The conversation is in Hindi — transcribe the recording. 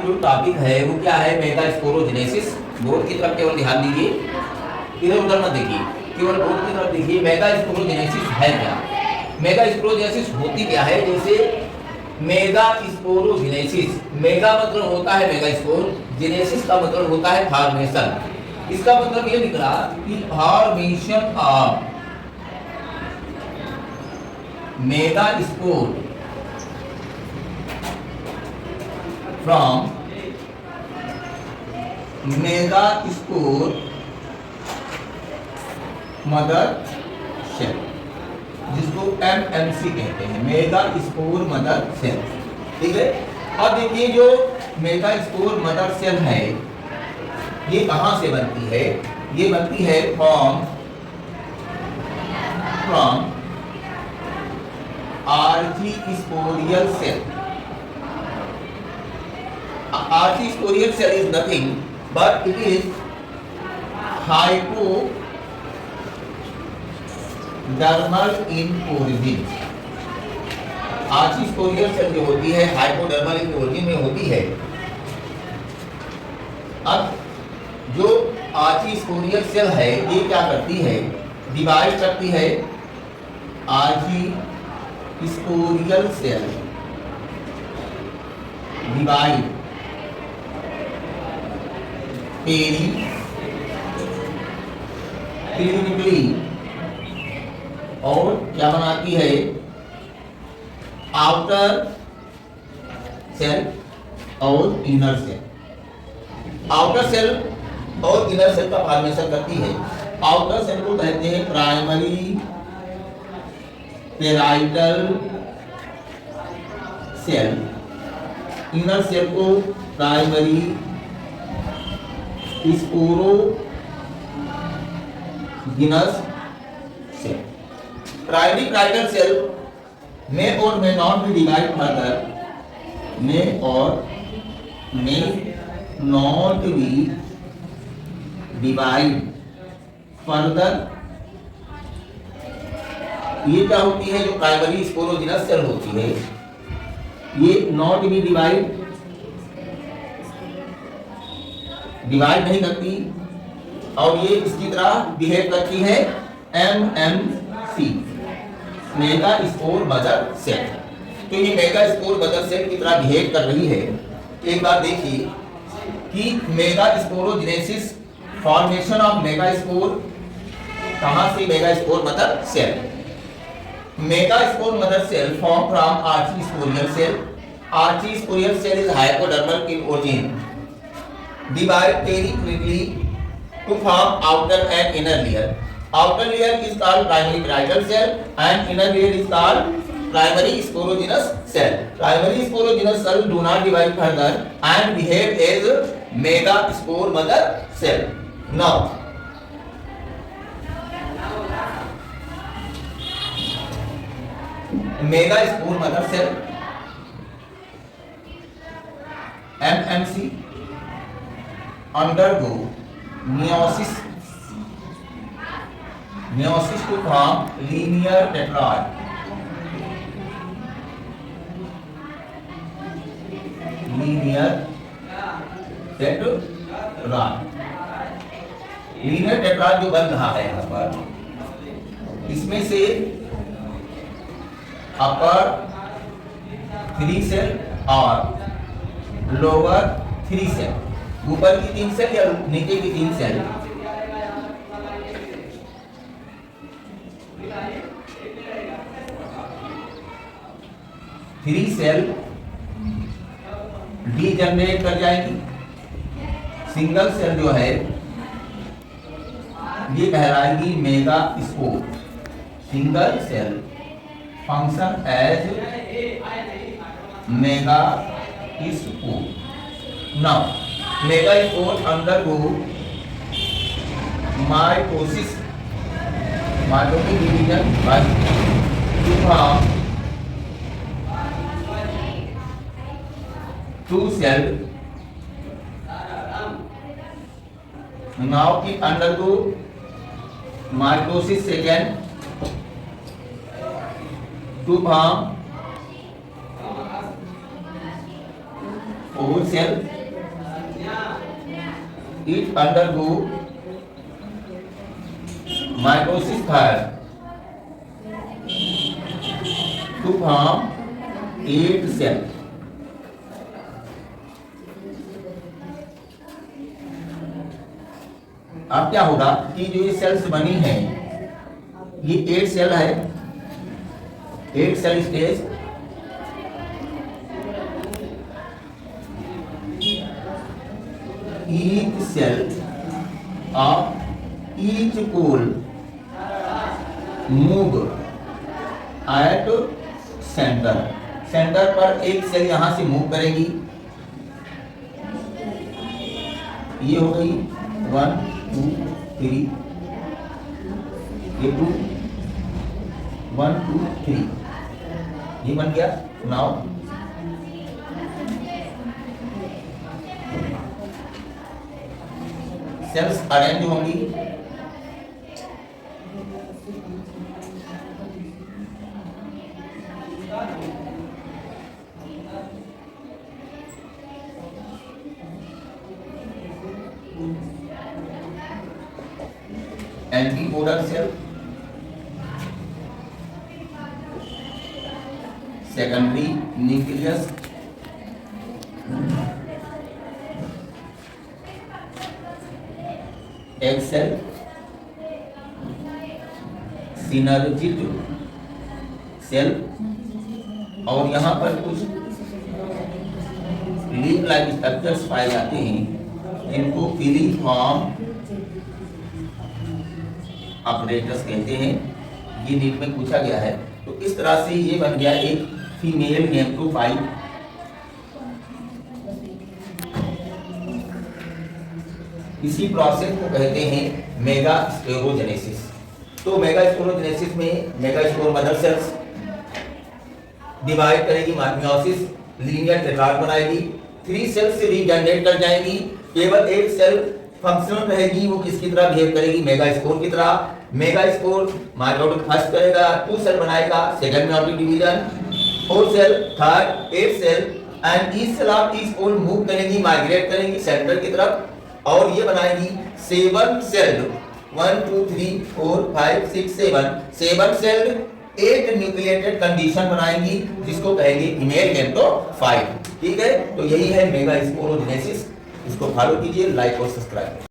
की जो टॉपिक है वो क्या है, मेगा स्पोरोजेनेसिस। बोर्ड की तरफ केवल ध्यान दीजिए, इधर उधर मत देखिए, केवल बोर्ड की तरफ देखिए। मेगा स्पोरोजेनेसिस है क्या, मेगा स्पोरोजेनेसिस होती क्या है। जैसे मेगा स्पोरोजेनेसिस, मेगा मतलब होता है मेगा स्पोर, जेनेसिस का मतलब होता है फॉर्मेशन। इसका मतलब ये निकला कि formation of megaspore from megaspore mother cell, जिसको MMC कहते हैं, मेगा स्पोर मदर सेल। ठीक है। अब देखिए जो मेगा स्पोर मदर सेल है ये कहां से बनती है, ये बनती है from archesporial cell. Archisporial cell is nothing but it is hypodermal in origin। Archisporial cell जो होती है hypodermal in origin में होती है। अब जो Archisporial cell है ये क्या करती है, डिवाइड करती है। Archisporial cell डिवाइड पेरिफेरली और क्या बनाती है, आउटर सेल और इनर सेल। आउटर सेल और इनर सेल का फॉर्मेशन करती है। आउटर सेल को कहते हैं primary parietal cell, inner cell को primary sporogenous cell. Primary parietal cell may or may not be divided further, may or may not be divided further। ये क्या होती है, जो प्राइमरी स्पोरोजिनस सेल होती है ये नॉट बी डिवाइड नहीं करती और ये इसकी तरह बिहेव करती है MMC, megaspore mother cell. तो ये मेगा स्पोर मदर सेल की तरह बिहेव कर रही है। एक बार देखिए कि megasporogenesis, formation of megaspore, कहां से, megaspore mother cell. Megaspore mother cell form from archesporial cell. Archesporial cell is hypodermal in origin, divide peripherally to form outer and inner layer. Outer layer is called primary parietal cell and inner layer is called primary sporogenous cell. Primary sporogenous cell do not divide further and behave as mega spore mother cell. Now mega spore mother cell MMC undergo meiosis to form linear tetrad। linear tetrad जो बन रहा है यहाँ पर, इसमें से अपर 3 सेल और लोअर 3 सेल, ऊपर की 3 सेल या नीचे की 3 सेल, थ्री सेल डीजनरेट कर जाएगी। सिंगल सेल जो है ये कहलाएगी megaspore. Single cell function as megaspore. Now megaspore undergo mitosis, mitotic division by two form 2 cell। Now it undergo mitosis second to form spore cell, it undergo mitosis third to form 8 cell. अब क्या होगा कि जो ये सेल्स बनी है ये 8 सेल है, 8 cell stage. each cell of each pole move at center, centre पर एक सेल यहां से मूव करेगी। ये हो गई 1 2 3, ये 2 1 2 3, ये बन गया। नाउ सेल्स अरेंज होंगी, antipodal cell, secondary nucleus, egg cell, synergid cell, और यहां पर कुछ लीफ लाइक स्ट्रक्चर्स पाए जाते हैं इनको फिलीफॉर्म ऑपरेटर्स कहते हैं। ये नीट में पूछा गया है। तो इस तरह से ये बन गया एक फीमेल गेम्टोफाइट। इसी प्रोसेस को कहते हैं मेगास्पोरोजेनेसिस। तो मेगास्पोरोजेनेसिस में मेगास्पोर मदर सेल्स डिवाइड करेगी, मियोसिस लीनियर टेट्राड बनाएगी, 3 सेल्स से रीजनरेट कर जाएगी, केवल एक सेल फंक्शनल रहेगी। वो किसकी तरह बिहेव करेगी? मेगास्पोर की तरह। मेगास्पोर माइटोसिस फर्स्ट करेगा, 2 सेल बनाएगा, second meiotic division, 4 cell, third 8 cell, and each cell of each pole move करेंगी, माइग्रेट करेंगी सेंटर की तरफ, और ये बनाएगी 7 सेल, 1 2 3 4 5 6 7 सेल 8 न्यूक्लिएटेड कंडीशन बनाएंगी, जिसको कहेंगे फीमेल गेम्टोफाइट। ठीक है, तो यही है मेगास्पोरोजेनेसिस। इसको फॉलो कीजिए, लाइक और सब्सक्राइब।